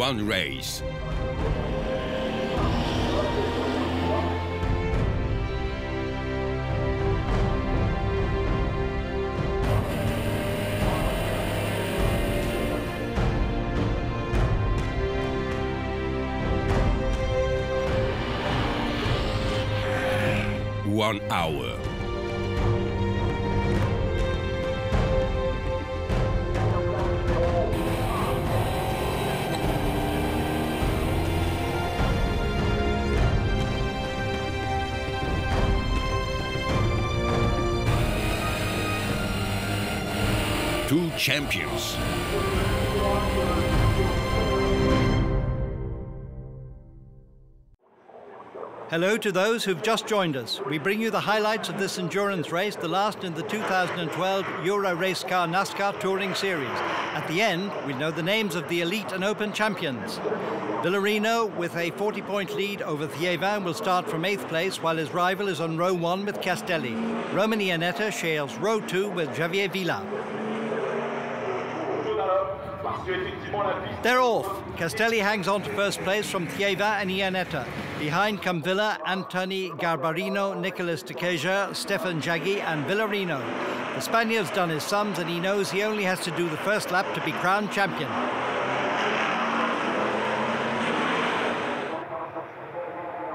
one race. One hour. Two champions. Hello to those who've just joined us. We bring you the highlights of this endurance race, the last in the 2012 Euro-Racecar NASCAR Touring Series. At the end, we'll know the names of the Elite and Open champions. Villarino, with a 40-point lead over Thiévin, will start from 8th place, while his rival is on row 1 with Castelli. Roman Iannetta shares row 2 with Javier Villa. They're off. Castelli hangs on to first place from Thiévin and Iannetta. Behind come Villa, Anthony Garbarino, Nicolas de Keyser, Stefan Jaggi and Villarino. The Spaniard's done his sums and he knows he only has to do the first lap to be crowned champion.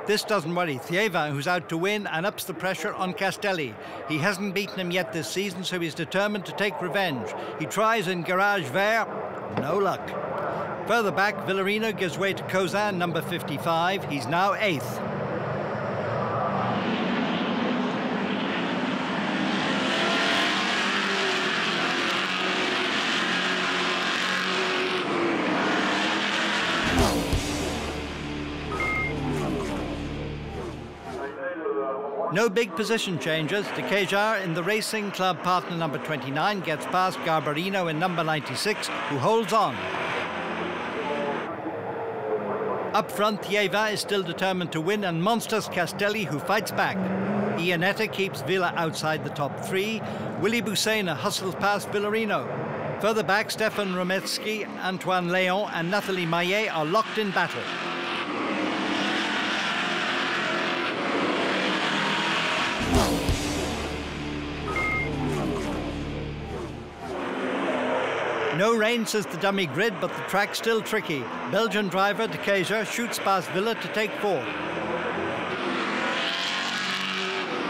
This doesn't worry Thiévin, who's out to win and ups the pressure on Castelli. He hasn't beaten him yet this season, so he's determined to take revenge. He tries in Garage Vert, no luck. Further back, Villarino gives way to Kozan, number 55. He's now 8th. No big position changes. De Keyser in the Racing Club partner number 29 gets past Garbarino in number 96, who holds on. Up front, Thiévin is still determined to win, and monsters Castelli, who fights back. Iannetta keeps Villa outside the top 3. Willy Bucena hustles past Villarino. Further back, Stefan Rometsky, Antoine Léon and Nathalie Maillet are locked in battle. No rain says the dummy grid, but the track's still tricky. Belgian driver De Keyser shoots past Villa to take 4th.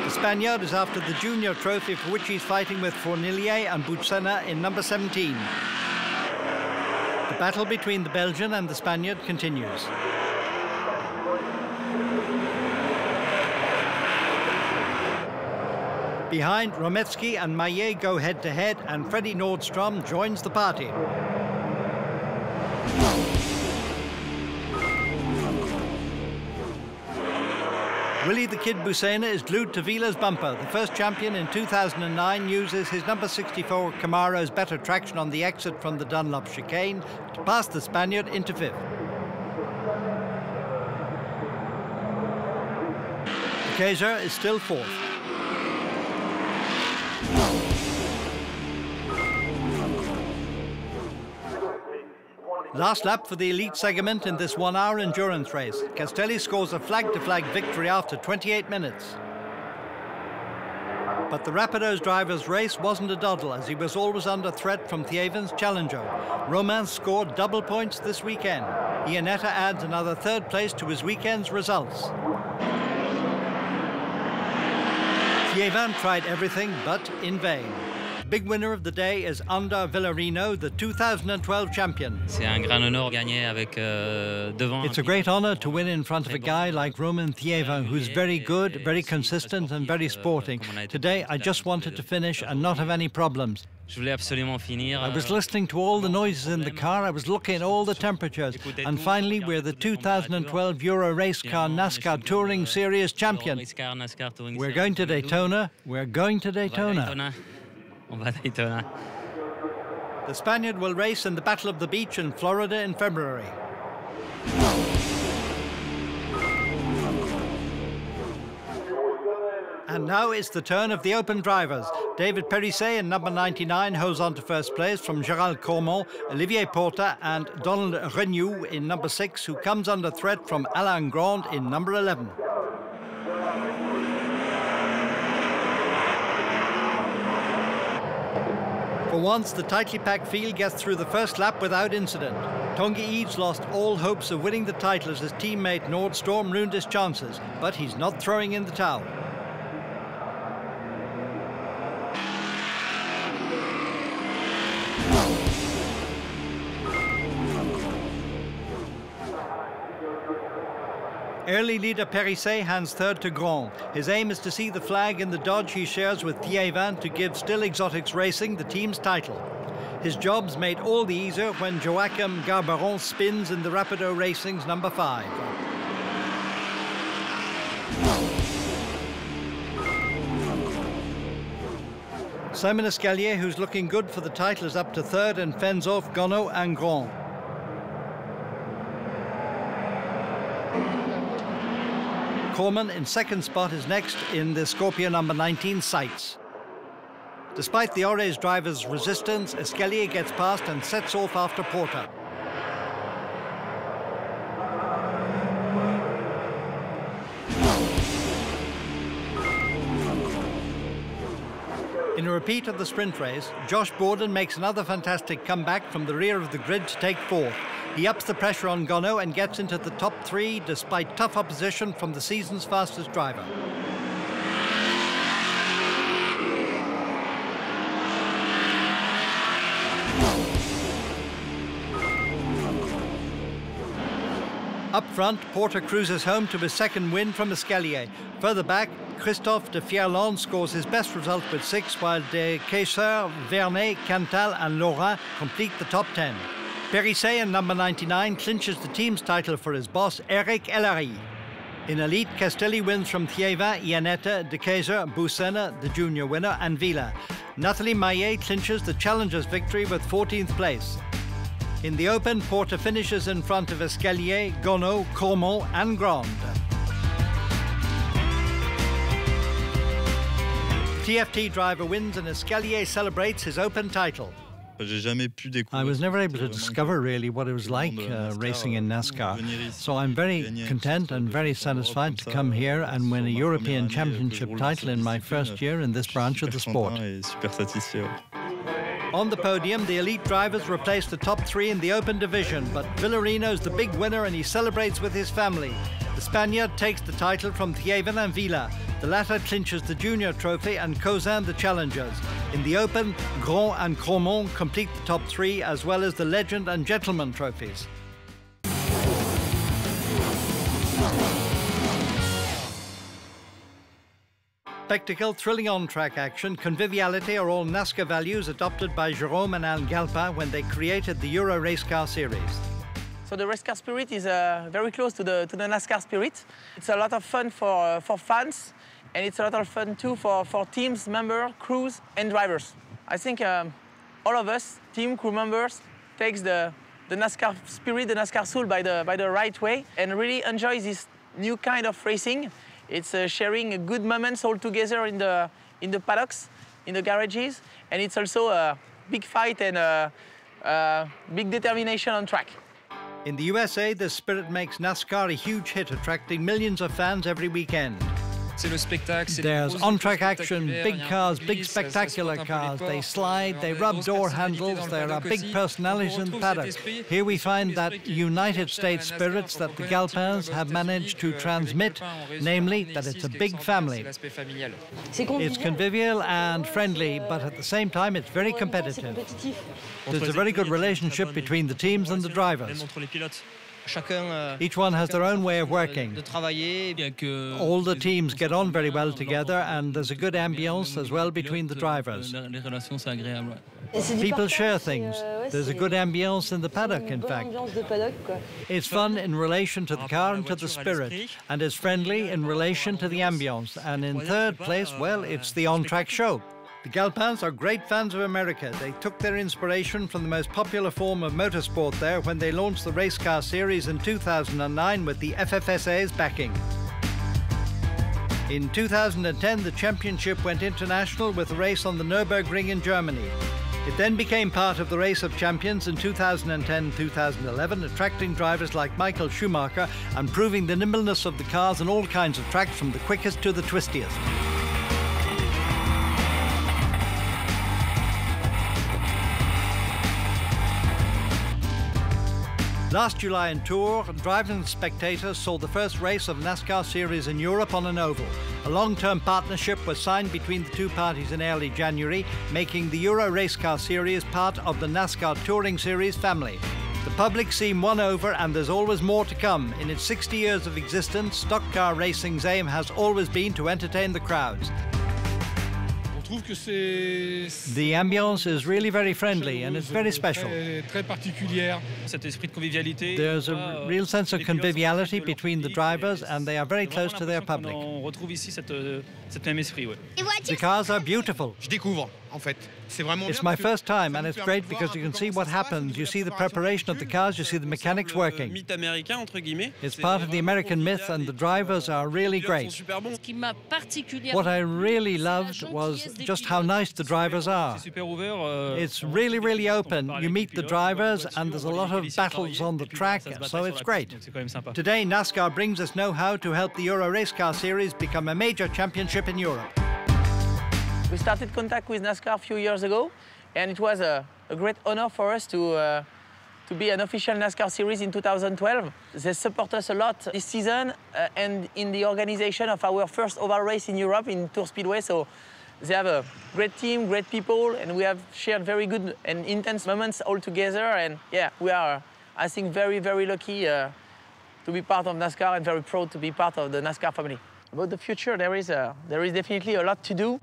The Spaniard is after the junior trophy, for which he's fighting with Fournillier and Bucena in number 17. The battle between the Belgian and the Spaniard continues. Behind, Rometsky and Maillet go head-to-head, and Freddie Nordstrom joins the party. Willy the Kid Bucena is glued to Villa's bumper. The first champion in 2009 uses his number 64 Camaro's better traction on the exit from the Dunlop chicane to pass the Spaniard into 5th. De Keyser is still 4th. Last lap for the elite segment in this 1-hour endurance race. Castelli scores a flag-to-flag victory after 28 minutes. But the Rapidos driver's race wasn't a doddle, as he was always under threat from Thiévin's challenger. Romain scored double points this weekend. Iannetta adds another 3rd place to his weekend's results. Thiévin tried everything, but in vain. Big winner of the day is Ander Villarino, the 2012 champion. It's a great honor to win in front of a guy like Roman Thiévin, who's very good, very consistent and very sporting. Today, I just wanted to finish and not have any problems. I was listening to all the noises in the car, I was looking at all the temperatures, and finally we're the 2012 Euro-Racecar NASCAR Touring Series champion. We're going to Daytona, we're going to Daytona. The Spaniard will race in the Battle of the Beach in Florida in February. And now it's the turn of the open drivers. David Périsset in number 99 holds on to first place from Gérald Cormont, Olivier Porta and Donald Renew in number 6, who comes under threat from Alain Grand in number 11. For once, the tightly packed field gets through the first lap without incident. Tanguy Eads lost all hopes of winning the title as his teammate Nordstrom ruined his chances, but he's not throwing in the towel. Early leader Périsset hands third to Grand. His aim is to see the flag in the Dodge he shares with Thiévin to give Still Exotics Racing the team's title. His job's made all the easier when Joachim Garbaron spins in the Rapido Racing's number 5. Simon Escalier, who's looking good for the title, is up to third and fends off Gonneau and Grand. Corman in second spot is next in the Scorpio number 19 sights. Despite the Ores driver's resistance, Escalier gets past and sets off after Porta. In a repeat of the sprint race, Josh Borden makes another fantastic comeback from the rear of the grid to take fourth. He ups the pressure on Gonneau and gets into the top 3 despite tough opposition from the season's fastest driver. Up front, Porter cruises home to his second win from Escalier. Further back, Christophe de Fierland scores his best result with 6, while De Keyser, Vernet, Cantal and Laurent complete the top 10. Périsset in number 99 clinches the team's title for his boss, Eric Ellery. In Elite, Castelli wins from Thiévin, Iannetta, De Keyser, Boussena, the junior winner, and Villa. Nathalie Maillet clinches the Challengers victory with 14th place. In the Open, Porter finishes in front of Escalier, Gonneau, Cormont and Grand. TFT driver wins and Escalier celebrates his Open title. I was never able to discover really what it was like racing in NASCAR. So I'm very content and very satisfied to come here and win a European Championship title in my first year in this branch of the sport. On the podium, the elite drivers replace the top 3 in the Open division, but Villarino's the big winner and he celebrates with his family. The Spaniard takes the title from Thiévin and Villa. The latter clinches the junior trophy and Cousin the challengers. In the Open, Grand and Cormont complete the top 3 as well as the Legend and Gentleman trophies. Spectacle, thrilling on-track action, conviviality are all NASCAR values adopted by Jérôme and Al Galpin when they created the Euro-Racecar series. So the race car spirit is very close to the NASCAR spirit. It's a lot of fun for fans, and it's a lot of fun too for teams, members, crews, and drivers. I think all of us, team, crew members, takes the NASCAR spirit, the NASCAR soul by the right way, and really enjoy this new kind of racing. It's sharing good moments all together in the paddocks, in the garages, and it's also a big fight and big determination on track. In the USA, the spirit makes NASCAR a huge hit, attracting millions of fans every weekend. There's on-track action, big cars, big spectacular cars. They slide, they rub door handles, there are big personalities in the paddock. Here we find that United States spirits that the Galpins have managed to transmit, namely that it's a big family. It's convivial and friendly, but at the same time it's very competitive. There's a very good relationship between the teams and the drivers. Each one has their own way of working. All the teams get on very well together and there's a good ambience as well between the drivers. People share things. There's a good ambience in the paddock, in fact. It's fun in relation to the car and to the spirit, and it's friendly in relation to the ambience. And in third place, well, it's the on-track show. The Galpins are great fans of America. They took their inspiration from the most popular form of motorsport there when they launched the race car series in 2009 with the FFSA's backing. In 2010, the championship went international with a race on the Nürburgring in Germany. It then became part of the Race of Champions in 2010-2011, attracting drivers like Michael Schumacher and proving the nimbleness of the cars on all kinds of tracks, from the quickest to the twistiest. Last July in Tours, drivers and spectators saw the first race of NASCAR series in Europe on an oval. A long-term partnership was signed between the two parties in early January, making the Euro-Racecar series part of the NASCAR Touring Series family. The public seem won over, and there's always more to come. In its 60 years of existence, stock car racing's aim has always been to entertain the crowds. The ambience is really very friendly and it's very special. There's a real sense of conviviality between the drivers, and they are very close to their public. The cars are beautiful. It's my first time, and it's great because you can see what happens. You see the preparation of the cars, you see the mechanics working. It's part of the American myth, and the drivers are really great. What I really loved was just how nice the drivers are. It's really, really open. You meet the drivers, and there's a lot of battles on the track, so it's great. Today, NASCAR brings us know-how to help the Euro-Racecar Series become a major championship in Europe. We started contact with NASCAR a few years ago, and it was a great honor for us to be an official NASCAR series in 2012. They support us a lot this season and in the organization of our first oval race in Europe in Tours Speedway. So they have a great team, great people, and we have shared very good and intense moments all together. And yeah, we are, I think, very, very lucky to be part of NASCAR and very proud to be part of the NASCAR family. About the future, there is definitely a lot to do.